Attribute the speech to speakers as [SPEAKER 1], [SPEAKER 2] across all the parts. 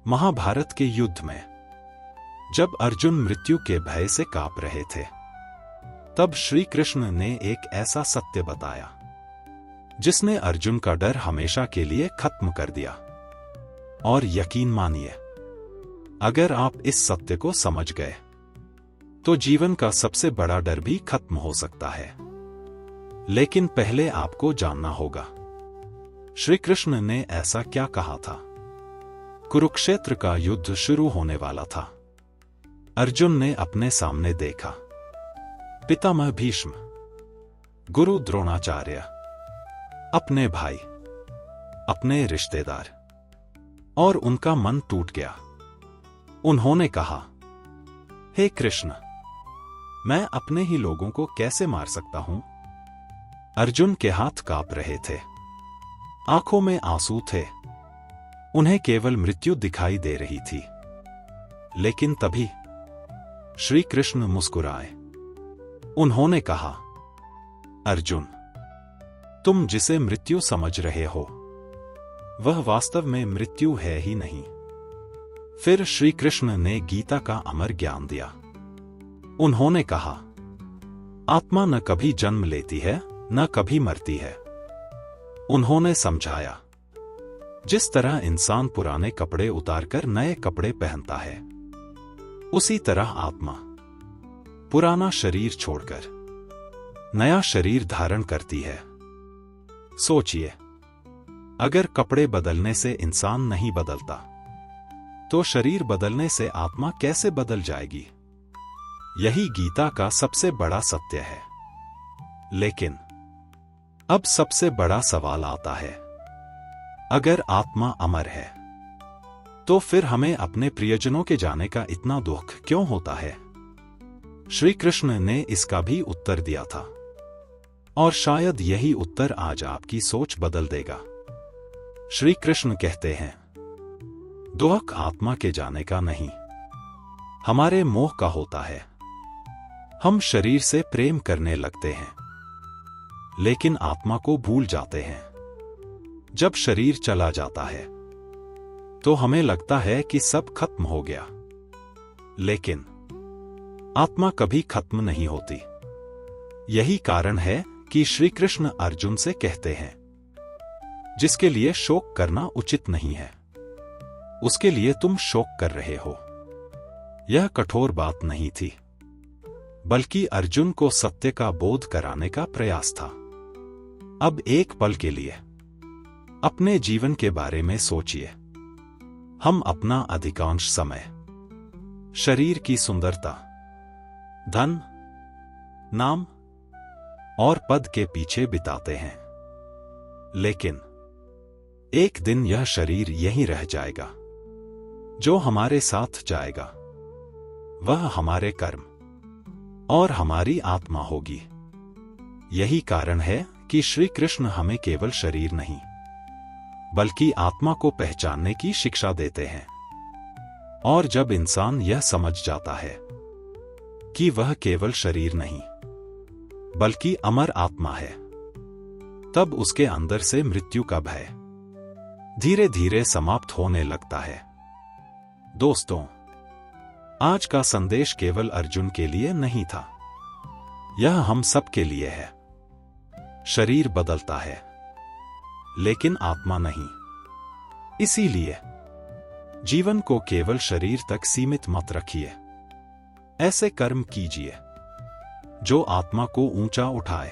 [SPEAKER 1] महाभारत के युद्ध में जब अर्जुन मृत्यु के भय से कांप रहे थे, तब श्री कृष्ण ने एक ऐसा सत्य बताया जिसने अर्जुन का डर हमेशा के लिए खत्म कर दिया। और यकीन मानिए, अगर आप इस सत्य को समझ गए तो जीवन का सबसे बड़ा डर भी खत्म हो सकता है। लेकिन पहले आपको जानना होगा, श्री कृष्ण ने ऐसा क्या कहा था। कुरुक्षेत्र का युद्ध शुरू होने वाला था। अर्जुन ने अपने सामने देखा पितामह भीष्म, गुरु द्रोणाचार्य, अपने भाई, अपने रिश्तेदार, और उनका मन टूट गया। उन्होंने कहा, हे कृष्ण, मैं अपने ही लोगों को कैसे मार सकता हूं? अर्जुन के हाथ कांप रहे थे, आंखों में आंसू थे, उन्हें केवल मृत्यु दिखाई दे रही थी। लेकिन तभी श्री कृष्ण मुस्कुराए। उन्होंने कहा, अर्जुन, तुम जिसे मृत्यु समझ रहे हो वह वास्तव में मृत्यु है ही नहीं। फिर श्री कृष्ण ने गीता का अमर ज्ञान दिया। उन्होंने कहा, आत्मा न कभी जन्म लेती है न कभी मरती है। उन्होंने समझाया, जिस तरह इंसान पुराने कपड़े उतारकर नए कपड़े पहनता है, उसी तरह आत्मा पुराना शरीर छोड़कर नया शरीर धारण करती है। सोचिए, अगर कपड़े बदलने से इंसान नहीं बदलता तो शरीर बदलने से आत्मा कैसे बदल जाएगी? यही गीता का सबसे बड़ा सत्य है। लेकिन अब सबसे बड़ा सवाल आता है, अगर आत्मा अमर है तो फिर हमें अपने प्रियजनों के जाने का इतना दुख क्यों होता है? श्री कृष्ण ने इसका भी उत्तर दिया था, और शायद यही उत्तर आज आपकी सोच बदल देगा। श्री कृष्ण कहते हैं, दुख आत्मा के जाने का नहीं, हमारे मोह का होता है। हम शरीर से प्रेम करने लगते हैं, लेकिन आत्मा को भूल जाते हैं। जब शरीर चला जाता है तो हमें लगता है कि सब खत्म हो गया, लेकिन आत्मा कभी खत्म नहीं होती। यही कारण है कि श्री कृष्ण अर्जुन से कहते हैं, जिसके लिए शोक करना उचित नहीं है उसके लिए तुम शोक कर रहे हो। यह कठोर बात नहीं थी, बल्कि अर्जुन को सत्य का बोध कराने का प्रयास था। अब एक पल के लिए अपने जीवन के बारे में सोचिए। हम अपना अधिकांश समय शरीर की सुंदरता, धन, नाम और पद के पीछे बिताते हैं। लेकिन एक दिन यह शरीर यहीं रह जाएगा। जो हमारे साथ जाएगा वह हमारे कर्म और हमारी आत्मा होगी। यही कारण है कि श्री कृष्ण हमें केवल शरीर नहीं बल्कि आत्मा को पहचानने की शिक्षा देते हैं। और जब इंसान यह समझ जाता है कि वह केवल शरीर नहीं बल्कि अमर आत्मा है, तब उसके अंदर से मृत्यु का भय धीरे धीरे समाप्त होने लगता है। दोस्तों, आज का संदेश केवल अर्जुन के लिए नहीं था, यह हम सब के लिए है। शरीर बदलता है लेकिन आत्मा नहीं। इसीलिए जीवन को केवल शरीर तक सीमित मत रखिए। ऐसे कर्म कीजिए जो आत्मा को ऊंचा उठाए।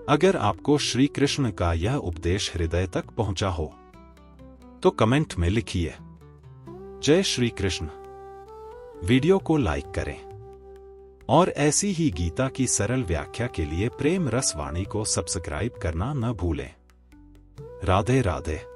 [SPEAKER 1] अगर आपको श्री कृष्ण का यह उपदेश हृदय तक पहुंचा हो तो कमेंट में लिखिए, जय श्री कृष्ण। वीडियो को लाइक करें और ऐसी ही गीता की सरल व्याख्या के लिए प्रेम रस वाणी को सब्सक्राइब करना न भूलें। राधे राधे।